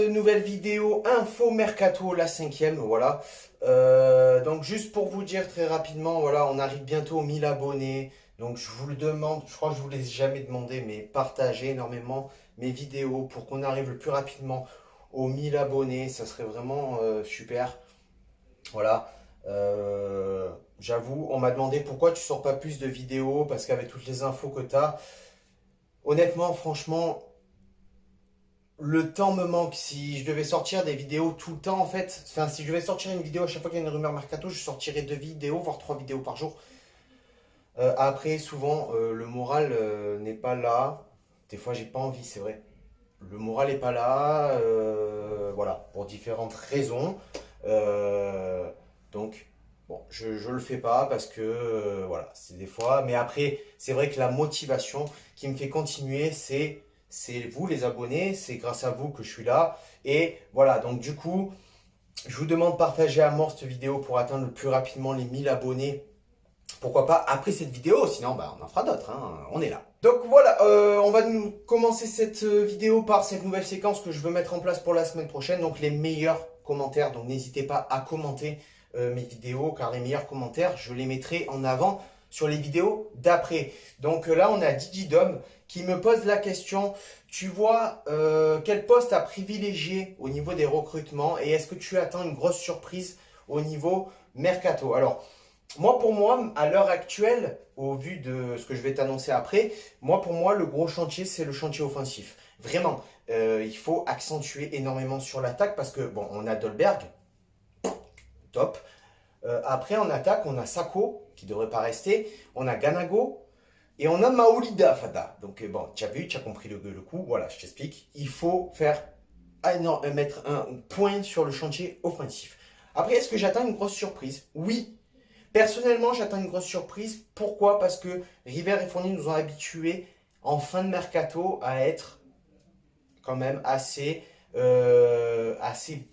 Nouvelle vidéo info mercato, la 5e, voilà. Donc juste pour vous dire très rapidement, voilà, on arrive bientôt aux 1000 abonnés. Donc je vous le demande, je crois que je vous l'ai jamais demandé, mais partagez énormément mes vidéos pour qu'on arrive le plus rapidement aux 1000 abonnés. Ça serait vraiment super. Voilà. J'avoue, on m'a demandé pourquoi tu sors pas plus de vidéos, parce qu'avec toutes les infos que tu as, honnêtement, franchement, le temps me manque. Si je devais sortir des vidéos tout le temps, en fait, enfin, si je devais sortir une vidéo à chaque fois qu'il y a une rumeur mercato, je sortirais 2 vidéos, voire 3 vidéos par jour. Après, souvent, le moral n'est pas là. Des fois, j'ai pas envie, c'est vrai. Le moral n'est pas là, voilà, pour différentes raisons. Donc, bon, je le fais pas parce que, voilà, c'est des fois. Mais après, c'est vrai que la motivation qui me fait continuer, c'est vous les abonnés, c'est grâce à vous que je suis là. Et voilà, donc du coup, je vous demande de partager à mort cette vidéo pour atteindre le plus rapidement les 1000 abonnés. Pourquoi pas après cette vidéo, sinon bah, on en fera d'autres, hein, on est là. Donc voilà, on va nous commencer cette vidéo par cette nouvelle séquence que je veux mettre en place pour la semaine prochaine. Donc les meilleurs commentaires, donc n'hésitez pas à commenter mes vidéos, car les meilleurs commentaires, je les mettrai en avant sur les vidéos d'après. Donc là, on a Didi Dom qui me pose la question, tu vois quel poste à privilégier au niveau des recrutements et est-ce que tu attends une grosse surprise au niveau mercato? Alors, pour moi, à l'heure actuelle, au vu de ce que je vais t'annoncer après, pour moi, le gros chantier, c'est le chantier offensif. Vraiment, il faut accentuer énormément sur l'attaque parce que, bon, on a Dolberg, top. Après, en attaque, on a Sakho, qui ne devrait pas rester. On a Ganago. Et on a Maolida Fada. Donc, bon, tu as vu, tu as compris le coup. Voilà, je t'explique. Il faut mettre un point sur le chantier offensif. Après, est-ce que j'attends une grosse surprise? Oui. Personnellement, j'attends une grosse surprise. Pourquoi? Parce que River et Fournier nous ont habitués en fin de mercato à être quand même assez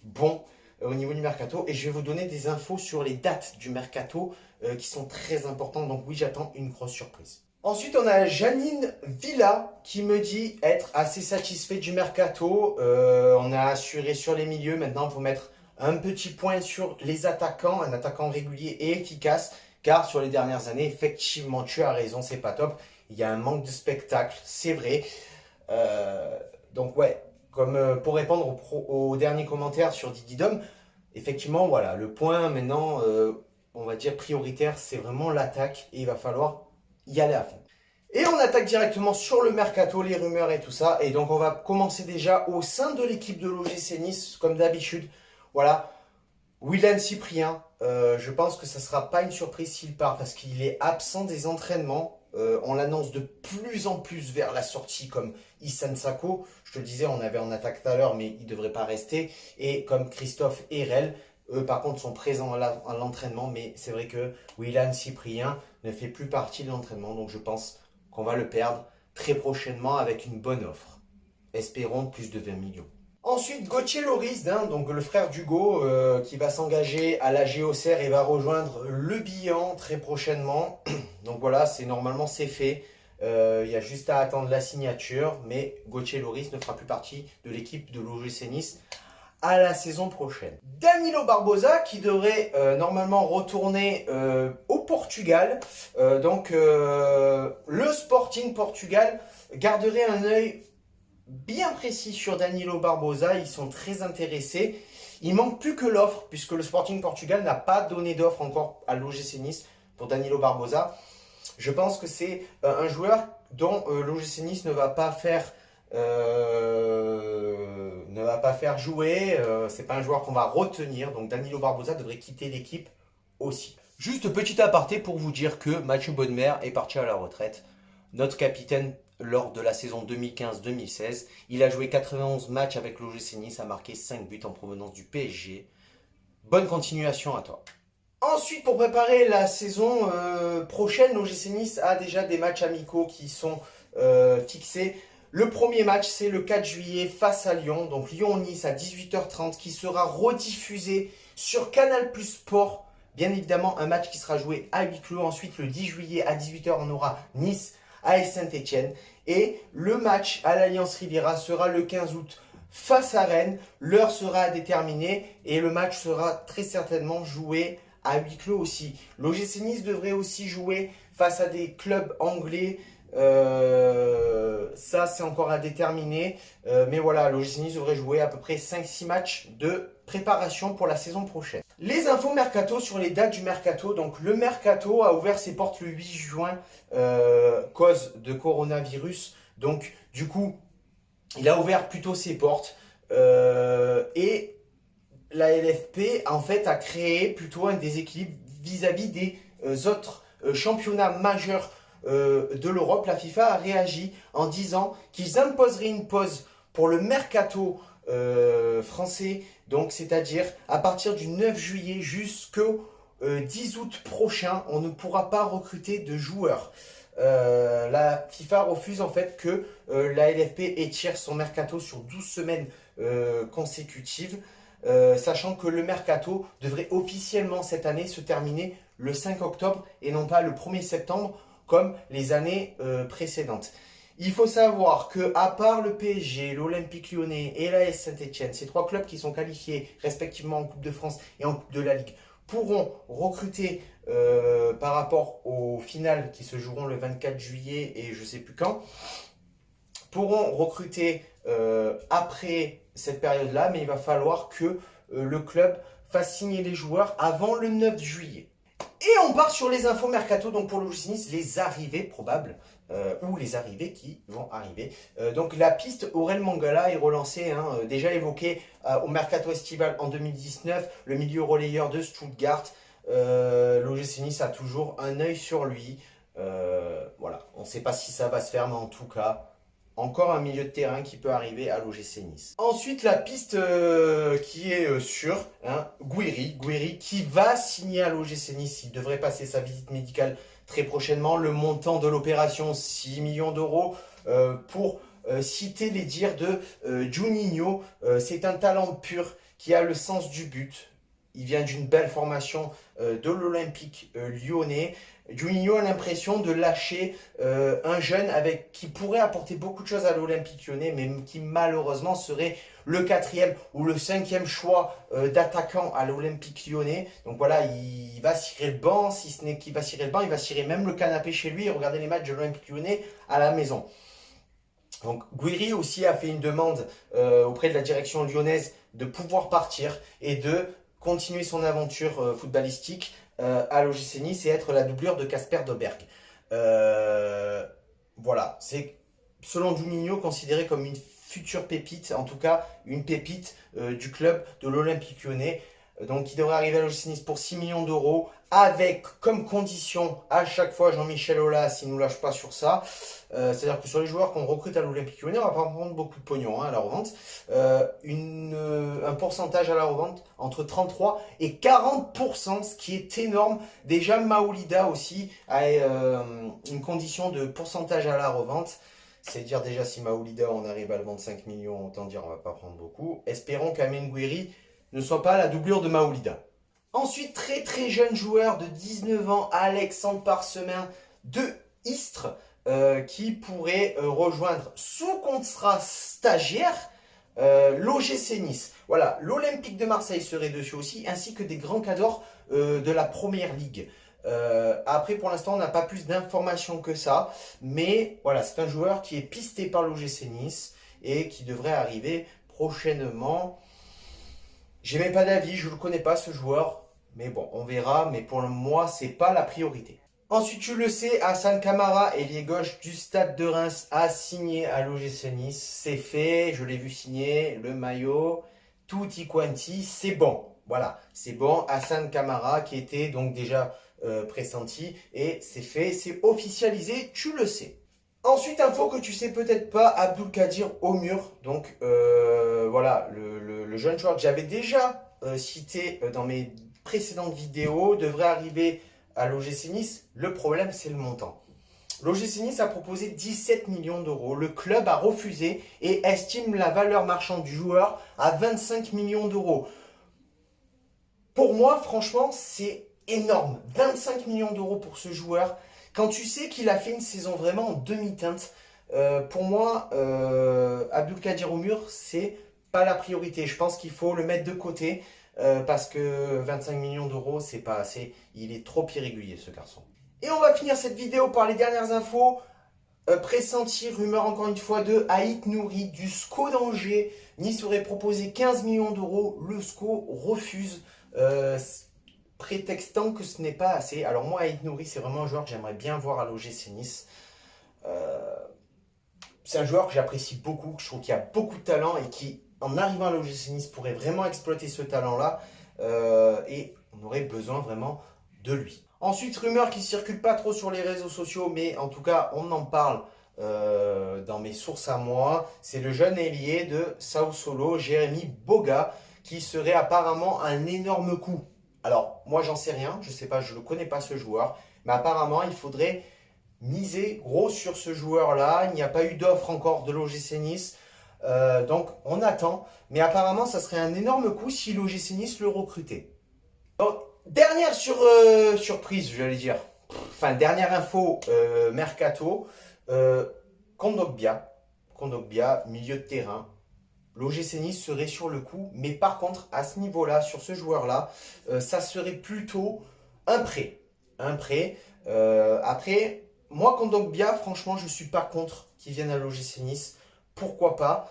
bons au niveau du mercato. Et je vais vous donner des infos sur les dates du mercato qui sont très importantes. Donc oui, j'attends une grosse surprise. Ensuite, on a Janine Villa qui me dit être assez satisfait du mercato. On a assuré sur les milieux. Maintenant, il faut mettre un petit point sur les attaquants, un attaquant régulier et efficace. Car sur les dernières années, effectivement, tu as raison, c'est pas top. Il y a un manque de spectacle, c'est vrai. Donc ouais, comme pour répondre au dernier commentaire sur Didi Dom, effectivement, voilà, le point maintenant, on va dire prioritaire, c'est vraiment l'attaque et il va falloir y aller à fond. Et on attaque directement sur le mercato, les rumeurs et tout ça. Et donc on va commencer déjà au sein de l'équipe de l'OGC Nice, comme d'habitude. Voilà, Willian Cyprien, je pense que ça ne sera pas une surprise s'il part parce qu'il est absent des entraînements. On l'annonce de plus en plus vers la sortie comme Issane Sakho. Je te le disais, on avait en attaque tout à l'heure, mais il ne devrait pas rester. Et comme Christophe Herel, eux par contre sont présents à l'entraînement. Mais c'est vrai que Willian Cyprien ne fait plus partie de l'entraînement. Donc je pense qu'on va le perdre très prochainement avec une bonne offre. Espérons plus de 20 millions. Ensuite, Gauthier Loris, donc le frère d'Hugo, qui va s'engager à la Géocère et va rejoindre le Bihan très prochainement. Donc voilà, normalement c'est fait. Il y a juste à attendre la signature, mais Gauthier Loris ne fera plus partie de l'équipe de l'OGC Nice à la saison prochaine. Danilo Barbosa qui devrait normalement retourner au Portugal. Donc le Sporting Portugal garderait un œil bien précis sur Danilo Barbosa, ils sont très intéressés. Il manque plus que l'offre, puisque le Sporting Portugal n'a pas donné d'offre encore à l'OGC Nice pour Danilo Barbosa. Je pense que c'est un joueur dont l'OGC Nice ne va pas faire jouer. C'est pas un joueur qu'on va retenir, donc Danilo Barbosa devrait quitter l'équipe aussi. Juste petit aparté pour vous dire que Mathieu Bonnemer est parti à la retraite. Notre capitaine lors de la saison 2015-2016. Il a joué 91 matchs avec l'OGC Nice, a marqué 5 buts en provenance du PSG. Bonne continuation à toi. Ensuite, pour préparer la saison prochaine, l'OGC Nice a déjà des matchs amicaux qui sont fixés. Le premier match, c'est le 4 juillet face à Lyon. Donc Lyon-Nice à 18h30 qui sera rediffusé sur Canal Plus Sport. Bien évidemment, un match qui sera joué à huis clos. Ensuite, le 10 juillet à 18h, on aura Nice à Saint-Etienne. Et le match à l'Alliance Riviera sera le 15 août face à Rennes. L'heure sera à déterminer et le match sera très certainement joué à huis clos aussi. L'OGC Nice devrait aussi jouer face à des clubs anglais. Ça, c'est encore à déterminer. Mais voilà, l'OGC Nice devrait jouer à peu près 5-6 matchs de préparation pour la saison prochaine. Les infos mercato sur les dates du mercato. Donc, le mercato a ouvert ses portes le 8 juin, cause de coronavirus. Donc, du coup, il a ouvert plutôt ses portes. Et la LFP, en fait, a créé plutôt un déséquilibre vis-à-vis des autres championnats majeurs de l'Europe. La FIFA a réagi en disant qu'ils imposeraient une pause pour le mercato français, donc c'est-à-dire à partir du 9 juillet jusqu'au 10 août prochain, on ne pourra pas recruter de joueurs. La FIFA refuse en fait que la LFP étire son mercato sur 12 semaines consécutives. Sachant que le mercato devrait officiellement cette année se terminer le 5 octobre et non pas le 1er septembre comme les années précédentes. Il faut savoir que à part le PSG, l'Olympique Lyonnais et l'AS Saint-Etienne, ces trois clubs qui sont qualifiés respectivement en Coupe de France et en Coupe de la Ligue, pourront recruter par rapport aux finales qui se joueront le 24 juillet et je ne sais plus quand, pourront recruter après cette période-là, mais il va falloir que le club fasse signer les joueurs avant le 9 juillet. Et on part sur les infos mercato, donc pour l'OGC Nice, les arrivées probables, ou les arrivées qui vont arriver. Donc la piste Aurel Mangala est relancée, déjà évoquée au mercato estival en 2019, le milieu relayeur de Stuttgart. L'OGC Nice a toujours un œil sur lui. Voilà, on ne sait pas si ça va se faire, mais en tout cas, encore un milieu de terrain qui peut arriver à l'OGC Nice. Ensuite, la piste qui est sûre, Gouiri qui va signer à l'OGC Nice. Il devrait passer sa visite médicale très prochainement. Le montant de l'opération, 6 millions d'euros. Pour citer les dires de Juninho, c'est un talent pur qui a le sens du but. Il vient d'une belle formation de l'Olympique lyonnais. Juninho a l'impression de lâcher un jeune qui pourrait apporter beaucoup de choses à l'Olympique lyonnais, mais qui malheureusement serait le 4e ou le 5e choix d'attaquant à l'Olympique lyonnais. Donc voilà, il va cirer le banc, si ce n'est qu'il va cirer le banc, il va cirer même le canapé chez lui et regarder les matchs de l'Olympique lyonnais à la maison. Donc Gouiri aussi a fait une demande auprès de la direction lyonnaise de pouvoir partir et de continuer son aventure footballistique à l'OGC Nice et être la doublure de Kasper Dolberg. Voilà, c'est selon Juninho considéré comme une future pépite, en tout cas une pépite du club de l'Olympique lyonnais. Donc qui devrait arriver à l'OGC Nice pour 6 millions d'euros avec comme condition à chaque fois Jean-Michel Aulas, il ne nous lâche pas sur ça. C'est-à-dire que sur les joueurs qu'on recrute à l'Olympique lyonnais, on va pas prendre beaucoup de pognon à la revente. Un pourcentage à la revente entre 33 et 40%, ce qui est énorme. Déjà Maoulida aussi a une condition de pourcentage à la revente. C'est dire déjà si Maoulida on arrive à le vendre 5 millions, autant dire on va pas prendre beaucoup. Espérons qu'Amen Gouiri ne soit pas la doublure de Maoulida. Ensuite, très très jeune joueur de 19 ans, Alexandre Parsemin de Istres, qui pourrait rejoindre sous contrat stagiaire l'OGC Nice. Voilà, l'Olympique de Marseille serait dessus aussi, ainsi que des grands cadors de la Première Ligue. Après, pour l'instant, on n'a pas plus d'informations que ça, mais voilà, c'est un joueur qui est pisté par l'OGC Nice et qui devrait arriver prochainement. J'ai même pas d'avis, je ne le connais pas ce joueur, mais bon, on verra, mais pour moi, c'est pas la priorité. Ensuite, tu le sais, Hassan Kamara, ailier gauche du Stade de Reims, a signé à l'OGC Nice. C'est fait, je l'ai vu signer, le maillot, tutti quanti, c'est bon. Voilà, c'est bon, Hassan Kamara qui était donc déjà pressenti, et c'est fait, c'est officialisé, tu le sais. Ensuite, info que tu sais peut-être pas, Abdulkadir Ömür, donc voilà, le jeune joueur que j'avais déjà cité dans mes précédentes vidéos, devrait arriver à l'OGC Nice. Le problème, c'est le montant. L'OGC Nice a proposé 17 millions d'euros. Le club a refusé et estime la valeur marchande du joueur à 25 millions d'euros. Pour moi, franchement, c'est énorme. 25 millions d'euros pour ce joueur. Quand tu sais qu'il a fait une saison vraiment en demi-teinte, pour moi, Abdulkadir Ömür, c'est pas la priorité. Je pense qu'il faut le mettre de côté parce que 25 millions d'euros, c'est pas assez. Il est trop irrégulier, ce garçon. Et on va finir cette vidéo par les dernières infos. Pressenti, rumeur encore une fois de Ait Nouri du SCO d'Angers. Nice aurait proposé 15 millions d'euros. Le SCO refuse, prétextant que ce n'est pas assez. Alors moi, Ait Nouri, c'est vraiment un joueur que j'aimerais bien voir à l'OGC Nice. C'est un joueur que j'apprécie beaucoup, que je trouve qu'il a beaucoup de talent et qui, en arrivant à l'OGC Nice, pourrait vraiment exploiter ce talent-là. Et on aurait besoin vraiment de lui. Ensuite, rumeur qui ne circule pas trop sur les réseaux sociaux, mais en tout cas, on en parle dans mes sources à moi. C'est le jeune ailier de Sao Paulo, Jérémy Boga, qui serait apparemment un énorme coup. Alors, moi, j'en sais rien, je ne sais pas, je ne connais pas ce joueur, mais apparemment, il faudrait miser gros sur ce joueur-là. Il n'y a pas eu d'offre encore de l'OGC Nice. Donc, on attend. Mais apparemment, ça serait un énorme coup si l'OGC Nice le recrutait. Donc, dernière surprise, j'allais dire. Enfin, dernière info mercato. Kondogbia, milieu de terrain. L'OGC Nice serait sur le coup. Mais par contre, à ce niveau-là, sur ce joueur-là, ça serait plutôt un prêt. Un prêt. Après, moi, Kondogbia, franchement, je ne suis pas contre qu'il vienne à l'OGC Nice. Pourquoi pas,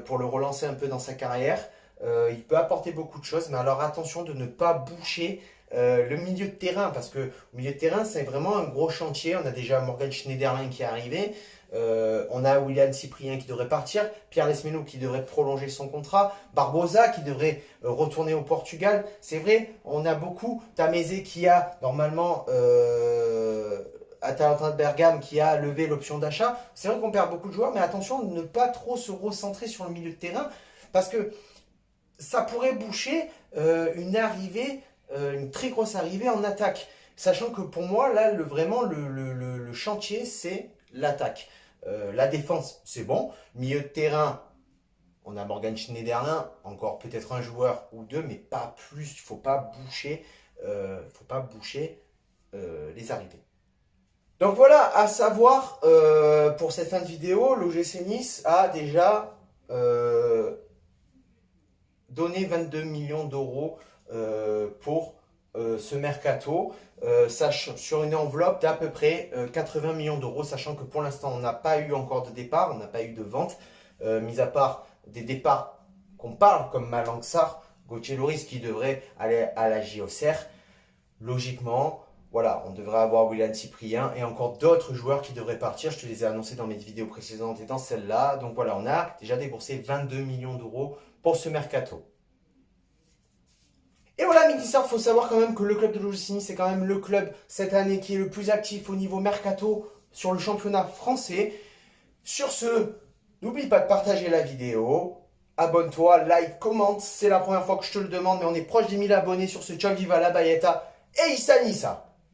pour le relancer un peu dans sa carrière. Il peut apporter beaucoup de choses, mais alors attention de ne pas boucher le milieu de terrain, parce que le milieu de terrain, c'est vraiment un gros chantier. On a déjà Morgan Schneiderlin qui est arrivé, on a Willian Cyprien qui devrait partir, Pierre Lesmeno qui devrait prolonger son contrat, Barbosa qui devrait retourner au Portugal. C'est vrai, on a beaucoup. Tamézé qui a normalement Atalanta de Bergame qui a levé l'option d'achat. C'est vrai qu'on perd beaucoup de joueurs, mais attention de ne pas trop se recentrer sur le milieu de terrain, parce que ça pourrait boucher une arrivée, une très grosse arrivée en attaque. Sachant que pour moi, là, vraiment, le chantier, c'est l'attaque. La défense, c'est bon. Milieu de terrain, on a Morgan Schneiderlin, encore peut-être un joueur ou deux, mais pas plus. Il ne faut pas boucher, les arrivées. Donc voilà, à savoir, pour cette fin de vidéo, l'OGC Nice a déjà donné 22 millions d'euros pour ce mercato, sur une enveloppe d'à peu près 80 millions d'euros, sachant que pour l'instant, on n'a pas eu encore de départ, on n'a pas eu de vente, mis à part des départs qu'on parle, comme Malang Sarr, Gauthier Loris qui devrait aller à la JOCR. Logiquement, voilà, on devrait avoir Willian Cyprien et encore d'autres joueurs qui devraient partir. Je te les ai annoncés dans mes vidéos précédentes et dans celle-là. Donc voilà, on a déjà déboursé 22 millions d'euros pour ce mercato. Et voilà, Mikissart, il faut savoir quand même que le club de l'OGC Nice, c'est quand même le club cette année qui est le plus actif au niveau mercato sur le championnat français. Sur ce, n'oublie pas de partager la vidéo. Abonne-toi, like, commente. C'est la première fois que je te le demande, mais on est proche des 1000 abonnés sur ce Ciao Viva la Bayetta et Issa Nissa.